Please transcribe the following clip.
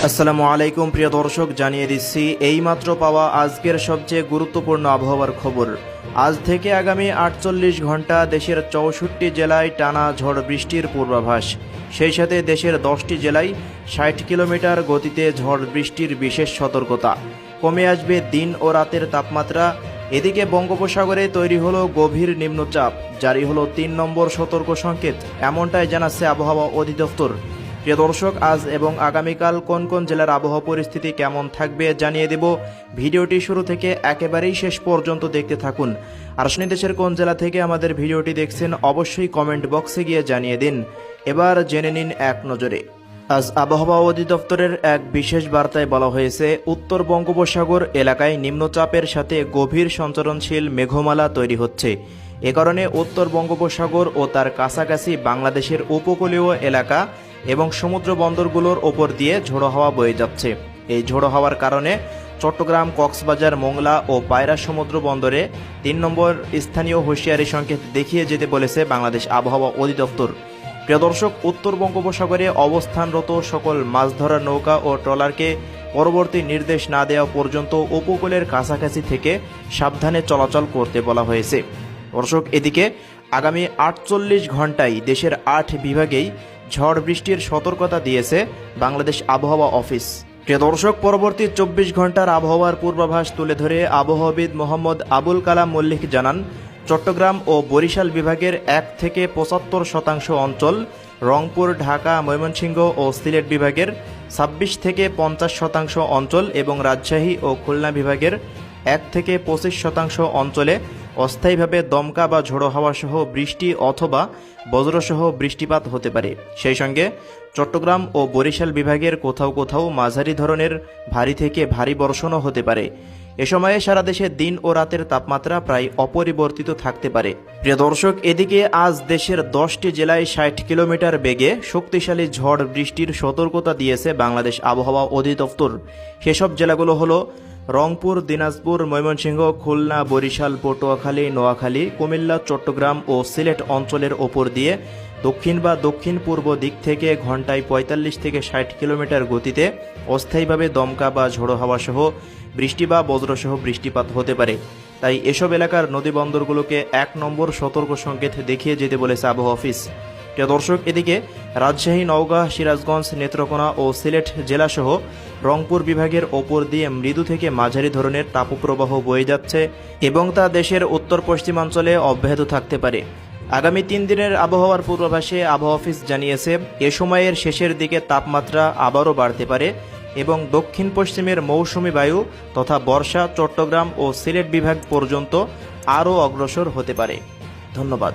আসসালামু আলাইকুম প্রিয় দর্শক, জানিয়ে দিচ্ছি এইমাত্র পাওয়া আজকের সবচেয়ে গুরুত্বপূর্ণ আবহাওয়ার খবর। আজ থেকে আগামী 48 ঘন্টা দেশের 64 জেলায় টানা ঝড় বৃষ্টির পূর্বাভাস। সেই সাথে দেশের 10টি জেলায় 60 কিলোমিটার গতিতে ঝড় বৃষ্টির বিশেষ সতর্কতা। কমে আসবে দিন ও রাতের তাপমাত্রা। এদিকে বঙ্গোপসাগরে তৈরি হলো গভীর নিম্নচাপ, জারি হলো 3 নম্বর সতর্ক সংকেত, এমনটাই জানাচ্ছে আবহাওয়া অধিদপ্তর। প্রিয় দর্শক, আজ এবং আগামীকাল কোন কোন জেলার আবহাওয়া পরিস্থিতি কেমন থাকবে জানিয়ে দেব। ভিডিওটি শুরু থেকে একেবারেই শেষ পর্যন্ত দেখতে থাকুন। আর আপনি দেশের কোন জেলা থেকে আমাদের ভিডিওটি দেখছেন অবশ্যই কমেন্ট বক্সে গিয়ে জানিয়ে দিন। এবার জেনে নিন এক নজরে। আজ আবহাওয়া অধিদপ্তরের এক বিশেষ বার্তায় বলা হয়েছে, উত্তর বঙ্গোপসাগর এলাকায় নিম্নচাপের সাথে গভীর সঞ্চরণশীল মেঘমালা তৈরি হচ্ছে। এ কারণে উত্তর বঙ্গোপসাগর ও তার কাছাকাছি বাংলাদেশের উপকূলীয় এলাকা এবং সমুদ্র বন্দরগুলোর ওপর দিয়ে ঝোড়ো হাওয়া বয়ে যাচ্ছে। এই ঝোড়ো হাওয়ার কারণে চট্টগ্রাম, কক্সবাজার, মোংলা ও পায়রা সমুদ্র বন্দরে 3 নম্বর স্থানীয় হুঁশিয়ারি সংকেত দেখিয়ে যেতে বলেছে বাংলাদেশ আবহাওয়া অধিদপ্তর। প্রিয় দর্শক, উত্তর বঙ্গোপসাগরে অবস্থানরত সকল মাছ ধরার নৌকা ও ট্রলারকে পরবর্তী নির্দেশ না দেওয়া পর্যন্ত উপকূলের কাছাকাছি থেকে সাবধানে চলাচল করতে বলা হয়েছে। দর্শক, এদিকে আগামী 48 ঘন্টায় দেশের 8 বিভাগেই ঝড় বৃষ্টির সতর্কতা দিয়েছে বাংলাদেশ আবহাওয়া অফিস। প্রিয় দর্শক, পরবর্তী 24 ঘন্টার আবহাওয়ার পূর্বাভাস তুলে ধরে আবহাওয়াবিদ মোহাম্মদ আবুল কালাম মল্লিক জানান, চট্টগ্রাম ও বরিশাল বিভাগের 1 থেকে 75% অঞ্চল, রংপুর, ঢাকা, ময়মনসিংহ ও সিলেট বিভাগের 26 থেকে 50% অঞ্চল এবং রাজশাহী ও খুলনা বিভাগের 1 থেকে 25% অঞ্চলে অস্থায়ীভাবে দমকা বা ঝোড়ো হাওয়া সহ বৃষ্টি অথবা বজ্রসহ বৃষ্টিপাত হতে পারে। সেই সঙ্গে চট্টগ্রাম ও বরিশাল বিভাগের কোথাও কোথাও মাঝারি ধরনের ভারী থেকে ভারী বর্ষণও হতে পারে। এ সময়ে সারা দেশে দিন ও রাতের তাপমাত্রা প্রায় অপরিবর্তিত থাকতে পারে। প্রিয় দর্শক, এদিকে আজ দেশের 10টি জেলায় 60 কিলোমিটার বেগে শক্তিশালী ঝড় বৃষ্টির সতর্কতা দিয়েছে বাংলাদেশ আবহাওয়া অধিদপ্তর। সেসব জেলাগুলো হলো রংপুর, দিনাজপুর, ময়মনসিংহ, খুলনা, বরিশাল, পটুয়াখালী, নোয়াখালী, কুমিল্লা, চট্টগ্রাম ও সিলেট অঞ্চলের ওপর দিয়ে দক্ষিণ বা দক্ষিণ পূর্ব দিক থেকে ঘন্টায় 45 থেকে 60 কিলোমিটার গতিতে অস্থায়ীভাবে দমকা বা ঝোড়ো হাওয়া সহ বৃষ্টি বা বজ্রসহ বৃষ্টিপাত হতে পারে। তাই এসব এলাকার নদী বন্দরগুলোকে 1 নম্বর সতর্ক সংকেত দেখিয়ে যেতে বলেছে আবহাওয়া অফিস। প্রিয় দর্শক, এদিকে রাজশাহী, নওগাঁ, সিরাজগঞ্জ, নেত্রকোনা ও সিলেট জেলাসহ রংপুর বিভাগের ওপর দিয়ে মৃদু থেকে মাঝারি ধরনের তাপপ্রবাহ বয়ে যাচ্ছে এবং তা দেশের উত্তর পশ্চিমাঞ্চলে অব্যাহত থাকতে পারে। আগামী 3 দিনের আবহাওয়ার পূর্বাভাসে আবহাওয়া অফিস জানিয়েছে, এ সময়ের শেষের দিকে তাপমাত্রা আবারও বাড়তে পারে এবং দক্ষিণ পশ্চিমের মৌসুমি বায়ু তথা বর্ষা চট্টগ্রাম ও সিলেট বিভাগ পর্যন্ত আরও অগ্রসর হতে পারে। ধন্যবাদ।